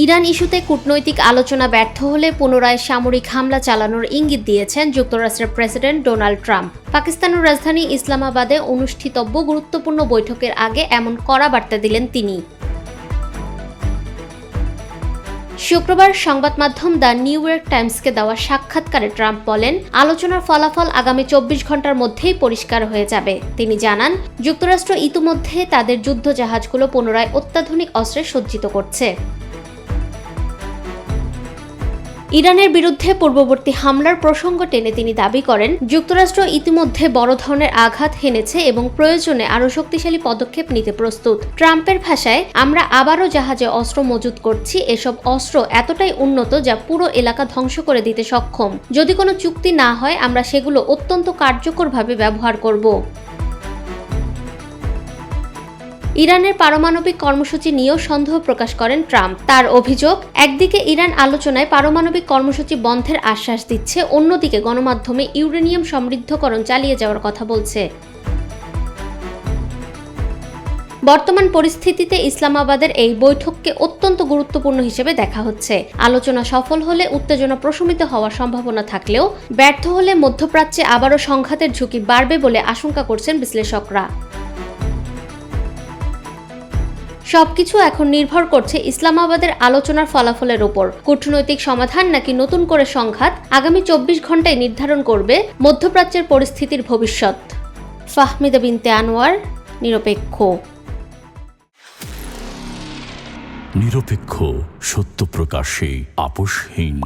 Iran ইস্যুতে কূটনৈতিক আলোচনা ব্যর্থ হলে পুনরায় সামরিক হামলা চালানোর ইঙ্গিত দিয়েছেন যুক্তরাষ্ট্রের প্রেসিডেন্ট ডোনাল্ড ট্রাম্প। পাকিস্তানের রাজধানী ইসলামাবাদে অনুষ্ঠিতব্য গুরুত্বপূর্ণ বৈঠকের আগে এমন কড়া বার্তা দিলেন তিনি। শুক্রবার সংবাদ মাধ্যম দ্য নিউ ইয়র্ক টাইমসকে দেওয়া সাক্ষাৎকারে ট্রাম্প বলেন, আলোচনার ফলাফল আগামী 24 ঘন্টার মধ্যেই পরিষ্কার হয়ে যাবে। তিনি জানান, যুক্তরাষ্ট্র ইতিমধ্যে তাদের যুদ্ধজাহাজগুলো পুনরায় অত্যাধুনিক অস্ত্রে সজ্জিত করছে। ইরানের বিরুদ্ধে পূর্ববর্তী হামলার প্রসঙ্গ টেনে তিনি দাবি করেন, যুক্তরাষ্ট্র ইতিমধ্যে বড় ধরনের আঘাত হেনেছে এবং প্রয়োজনে আরও শক্তিশালী পদক্ষেপ নিতে প্রস্তুত। ট্রাম্পের ভাষায়, আমরা আবারও জাহাজে অস্ত্র মজুত করছি। এসব অস্ত্র এতটাই উন্নত যা পুরো এলাকা ধ্বংস করে দিতে সক্ষম। যদি কোনো চুক্তি না হয়, আমরা সেগুলো অত্যন্ত কার্যকরভাবে ব্যবহার করব। ইরানের পারমাণবিক কর্মসূচি নিয়েও সন্দেহ প্রকাশ করেন ট্রাম্প। তার অভিযোগ, একদিকে ইরান আলোচনায় পারমাণবিক কর্মসূচি বন্ধের আশ্বাস দিচ্ছে, অন্যদিকে গণমাধ্যমে ইউরেনিয়াম সমৃদ্ধকরণ চালিয়ে যাওয়ার কথা বলছে। বর্তমান পরিস্থিতিতে ইসলামাবাদের এই বৈঠককে অত্যন্ত গুরুত্বপূর্ণ হিসেবে দেখা হচ্ছে। আলোচনা সফল হলে উত্তেজনা প্রশমিত হওয়ার সম্ভাবনা থাকলেও ব্যর্থ হলে মধ্যপ্রাচ্যে আবারও সংঘাতের ঝুঁকি বাড়বে বলে আশঙ্কা করছেন বিশ্লেষকরা। সবকিছু এখন নির্ভর করছে ইসলামাবাদের আলোচনার ফলাফলের ওপর। কূটনৈতিক সমাধান নাকি নতুন করে সংঘাত, আগামী 24 ঘন্টায় নির্ধারণ করবে মধ্যপ্রাচ্যের পরিস্থিতির ভবিষ্যৎ। ফাহমিদা বিনতে আনোয়ার, নিরপেক্ষ। নিরপেক্ষ, সত্য প্রকাশে আপোষহীন।